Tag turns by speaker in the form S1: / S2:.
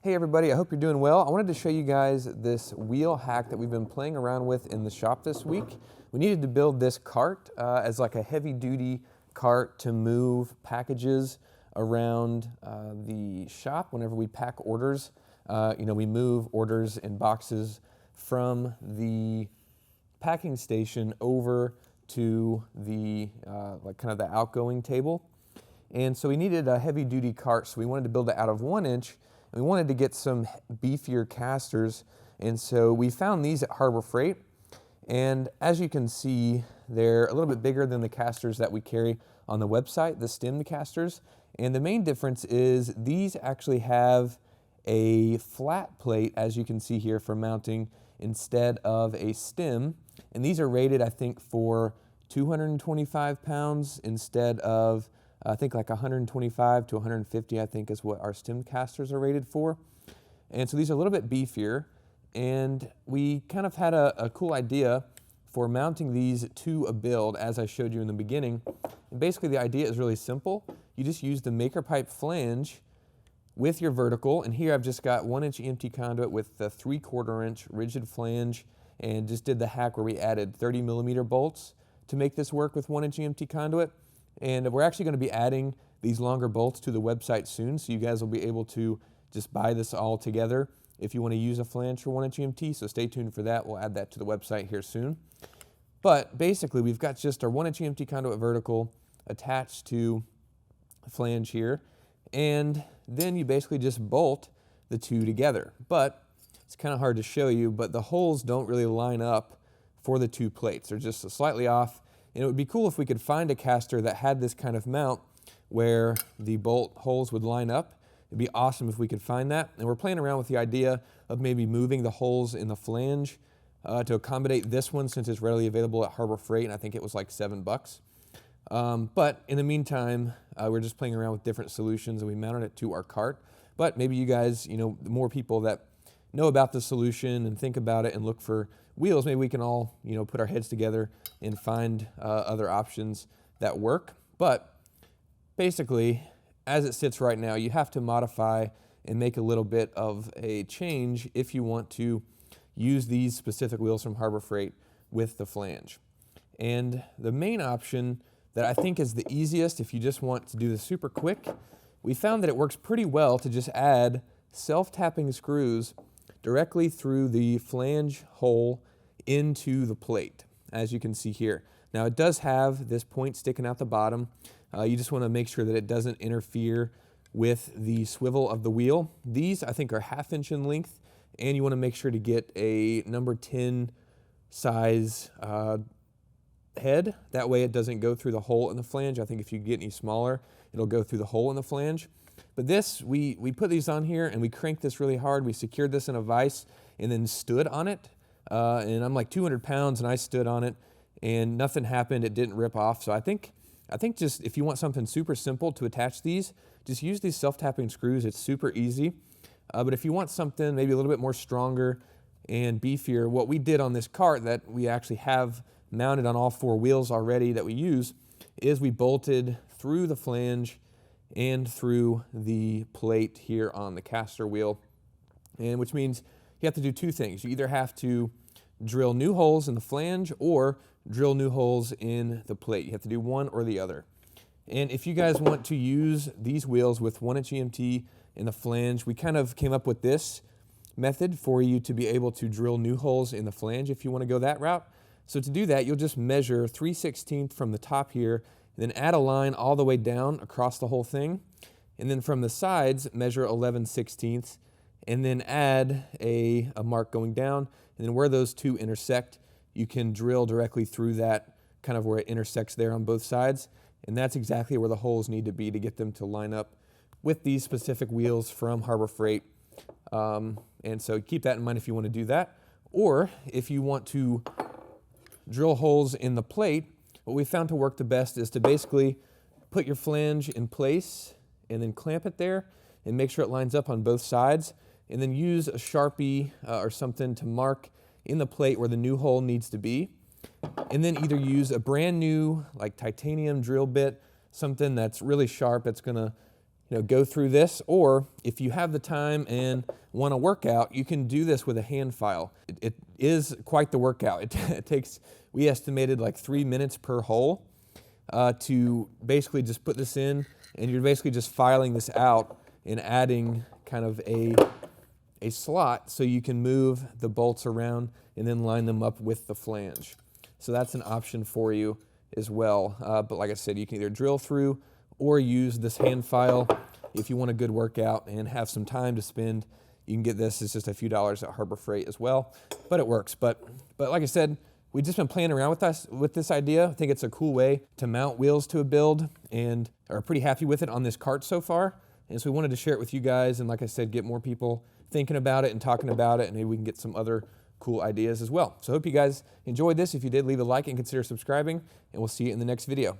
S1: Hey everybody, I hope you're doing well. I wanted to show you guys this wheel hack that we've been playing around with in the shop this week. We needed to build this cart as like a heavy duty cart to move packages around the shop whenever we pack orders. We move orders and boxes from the packing station over to the kind of the outgoing table. And so we needed a heavy duty cart, so we wanted to build it out of 1 inch. We wanted to get some beefier casters, and so we found these at Harbor Freight. And as you can see, they're a little bit bigger than the casters that we carry on the website, the stemmed casters. And the main difference is these actually have a flat plate, as you can see here, for mounting instead of a stem. And these are rated, I think, for 225 pounds instead of I think like 125 to 150, I think, is what our stem casters are rated for. And so these are a little bit beefier. And we kind of had a cool idea for mounting these to a build, as I showed you in the beginning. And basically the idea is really simple. You just use the maker pipe flange with your vertical. And here I've just got 1 inch EMT conduit with the 3/4 inch rigid flange, and just did the hack where we added 30 millimeter bolts to make this work with 1 inch EMT conduit. And we're actually going to be adding these longer bolts to the website soon, so you guys will be able to just buy this all together if you want to use a flange for 1 inch EMT, so stay tuned for that. We'll add that to the website here soon. But basically, we've got just our 1 inch EMT conduit vertical attached to the flange here, and then you basically just bolt the two together. But it's kind of hard to show you, but the holes don't really line up for the two plates. They're just slightly off. And it would be cool if we could find a caster that had this kind of mount where the bolt holes would line up. It'd be awesome if we could find that. And we're playing around with the idea of maybe moving the holes in the flange to accommodate this one, since it's readily available at Harbor Freight, and I think it was like $7. But in the meantime, we're just playing around with different solutions, and we mounted it to our cart. But maybe you guys, more people that know about the solution and think about it and look for wheels, maybe we can all, put our heads together and find other options that work. But basically, as it sits right now, you have to modify and make a little bit of a change if you want to use these specific wheels from Harbor Freight with the flange. And the main option that I think is the easiest, if you just want to do this super quick, we found that it works pretty well to just add self-tapping screws directly through the flange hole into the plate, as you can see here. Now it does have this point sticking out the bottom. You just want to make sure that it doesn't interfere with the swivel of the wheel. These, I think, are 1/2 inch in length, and you want to make sure to get a number 10 size head. That way it doesn't go through the hole in the flange. I think if you get any smaller, it'll go through the hole in the flange. But this, we put these on here and we cranked this really hard. We secured this in a vise and then stood on it. And I'm like 200 pounds and I stood on it and nothing happened. It didn't rip off. So I think just if you want something super simple to attach these, just use these self-tapping screws. It's super easy. But if you want something maybe a little bit more stronger and beefier, what we did on this cart that we actually have mounted on all 4 wheels already that we use is we bolted through the flange and through the plate here on the caster wheel, and which means you have to do 2 things. You either have to drill new holes in the flange or drill new holes in the plate. You have to do one or the other. And if you guys want to use these wheels with 1 inch EMT in the flange, we kind of came up with this method for you to be able to drill new holes in the flange if you want to go that route. So to do that, you'll just measure 3/16 from the top here, then add a line all the way down across the whole thing. And then from the sides, measure 11/16, and then add a mark going down. And then where those two intersect, you can drill directly through that, kind of where it intersects there on both sides. And that's exactly where the holes need to be to get them to line up with these specific wheels from Harbor Freight. And so keep that in mind if you want to do that. Or if you want to drill holes in the plate, what we found to work the best is to basically put your flange in place and then clamp it there and make sure it lines up on both sides, and then use a Sharpie or something to mark in the plate where the new hole needs to be. And then either use a brand new like titanium drill bit, something that's really sharp, that's gonna go through this, or if you have the time and want to work out, you can do this with a hand file. It is quite the workout. It takes, we estimated like 3 minutes per hole to basically just put this in, and you're basically just filing this out and adding kind of a slot so you can move the bolts around and then line them up with the flange. So that's an option for you as well. But like I said, you can either drill through or use this hand file. If you want a good workout and have some time to spend, you can get this. It's just a few dollars at Harbor Freight as well, but it works. But like I said, we've just been playing around with this idea. I think it's a cool way to mount wheels to a build, and are pretty happy with it on this cart so far. And so we wanted to share it with you guys, and like I said, get more people thinking about it and talking about it, and maybe we can get some other cool ideas as well. So I hope you guys enjoyed this. If you did, leave a like and consider subscribing, and we'll see you in the next video.